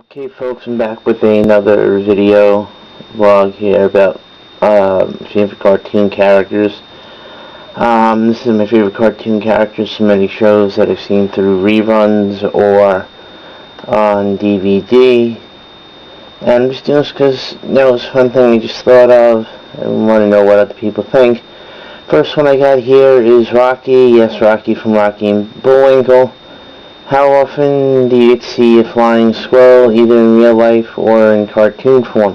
Okay folks, I'm back with another video vlog here about favorite cartoon characters. This is my favorite cartoon characters from many shows that I've seen through reruns or on DVD. And I'm just doing this because, it's a fun thing I just thought of. I want to know what other people think. First one I got here is Rocky. Yes, Rocky from Rocky and Bullwinkle. How often do you get to see a flying squirrel, either in real life or in cartoon form?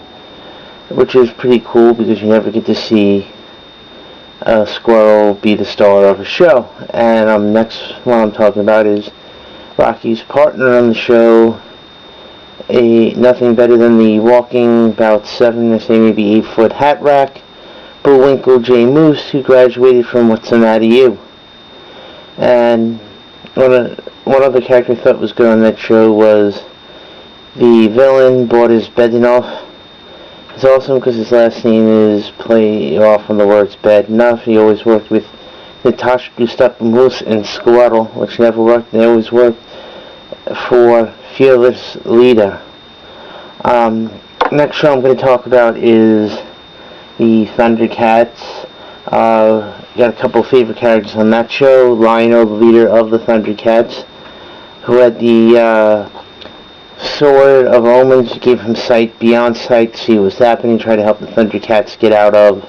Which is pretty cool because you never get to see a squirrel be the star of a show. And next one I'm talking about is Rocky's partner on the show, nothing better than the walking about 7 or say maybe 8 foot hat rack, Bullwinkle J. Moose, who graduated from What's the Matter You. And one other character I thought was good on that show was the villain, Boris Badenov. It's awesome because his last name is play off on the words Badenov. He always worked with Natasha Gustavo-Moose and Squirtle, which never worked. They always worked for Fearless Leader. Next show I'm going to talk about is the Thundercats. Got a couple of favorite characters on that show. Lionel, the leader of the Thundercats, who had the Sword of Omens, gave him sight beyond sight to see what's happening, try to help the Thundercats get out of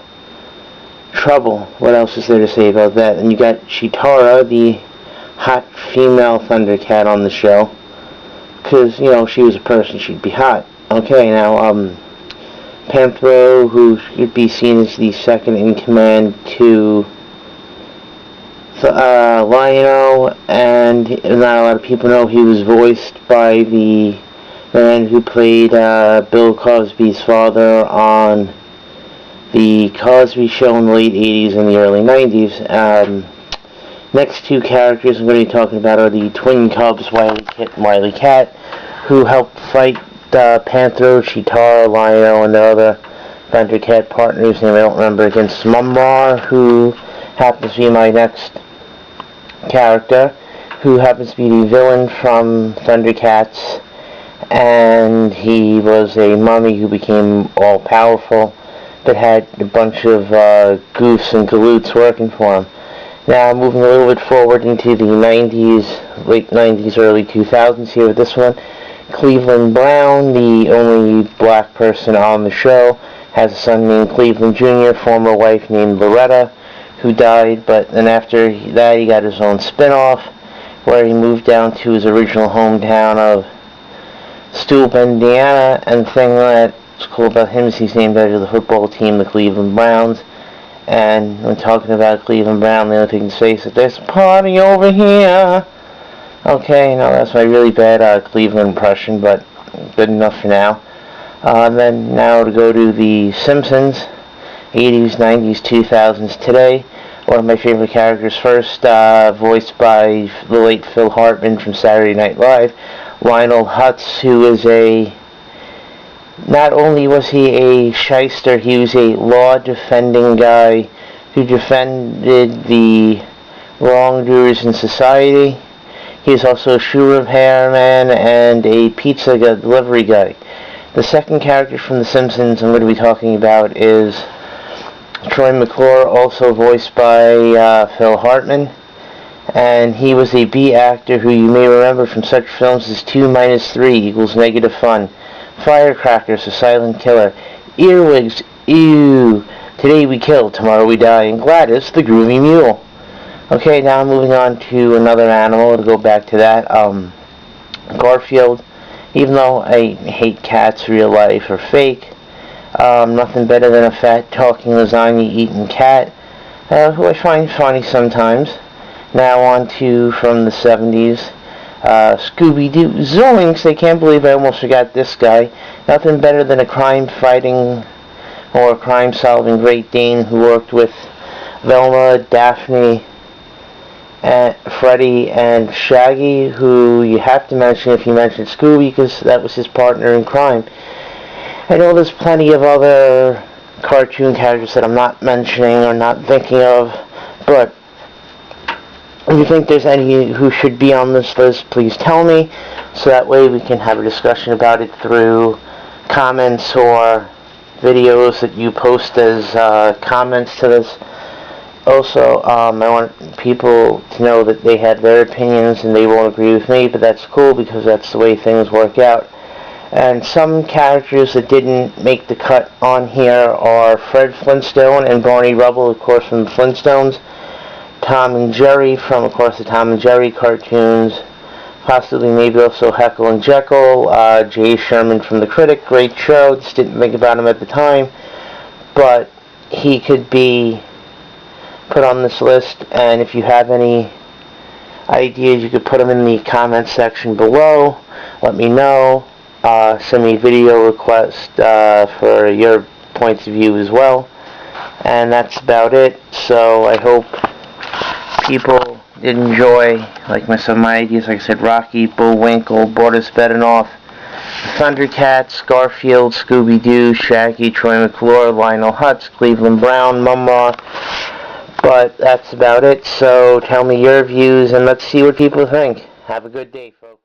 trouble. What else is there to say about that? And you got Cheetara, the hot female Thundercat on the show, because, she was a person, she'd be hot. Okay, now, Panthro, who should be seen as the second in command to Lionel, and not a lot of people know he was voiced by the man who played Bill Cosby's father on the Cosby Show in the late 80s and the early 90s. Next two characters I'm going to be talking about are the twin cubs, Wily Kit and Wily Cat, who helped fight Panthro, Cheetara, Lionel, and the other Thundercat partners, name I don't remember, against Mummar, who happens to be my next character, who happens to be the villain from Thundercats, and he was a mummy who became all-powerful, but had a bunch of goofs and galoots working for him. Now, moving a little bit forward into the 90s, late 90s, early 2000s here with this one, Cleveland Brown, the only black person on the show, has a son named Cleveland Jr., former wife named Loretta, who died, but then after that he got his own spin-off, where he moved down to his original hometown of Steuben, Indiana, and the thing that's cool about him is he's named after the football team, the Cleveland Browns. And when talking about Cleveland Brown, the only thing to say is that there's a party over here. Okay, now that's my really bad Cleveland impression, but good enough for now. Then now to go to The Simpsons, 80s, 90s, 2000s today. One of my favorite characters first, voiced by the late Phil Hartman from Saturday Night Live, Lionel Hutz, who is not only was he a shyster, he was a law-defending guy who defended the wrongdoers in society. He is also a shoe repairman and a pizza delivery guy. The second character from The Simpsons I'm going to be talking about is Troy McClure, also voiced by Phil Hartman. And he was a B actor who you may remember from such films as 2 minus 3 equals negative fun, Firecrackers, A Silent Killer, Earwigs, Ew, Today We Kill, Tomorrow We Die, and Gladys, the Groovy Mule. Okay, now moving on to another animal, to go back to that, Garfield. Even though I hate cats, real life or fake, nothing better than a fat, talking, lasagna-eating cat, who I find funny sometimes. Now on to, from the 70s, Scooby-Doo. Zoinks! I can't believe I almost forgot this guy. Nothing better than a crime-fighting or crime-solving Great Dane who worked with Velma, Daphne, and Freddy, and Shaggy, who you have to mention if you mention Scooby, because that was his partner in crime. I know there's plenty of other cartoon characters that I'm not mentioning or not thinking of, but If you think there's any who should be on this list, please tell me, so that way we can have a discussion about it through comments or videos that you post as comments to this. Also, I want people to know that they have their opinions and they won't agree with me, but that's cool because that's the way things work out. And some characters that didn't make the cut on here are Fred Flintstone and Barney Rubble, of course, from the Flintstones. Tom and Jerry from, of course, the Tom and Jerry cartoons. Possibly, maybe also Heckle and Jekyll. Jay Sherman from The Critic, great show. Just didn't think about him at the time, but he could be put on this list. And if you have any ideas, you could put them in the comment section below. Let me know. Send me video requests for your points of view as well. And that's about it. So I hope people did enjoy, like some of my ideas, like I said, Rocky, Bullwinkle, Boris Bedenoff, Thundercats, Garfield, Scooby-Doo, Shaggy, Troy McClure, Lionel Hutz, Cleveland Brown, Mumra. But that's about it, so tell me your views and let's see what people think. Have a good day, folks.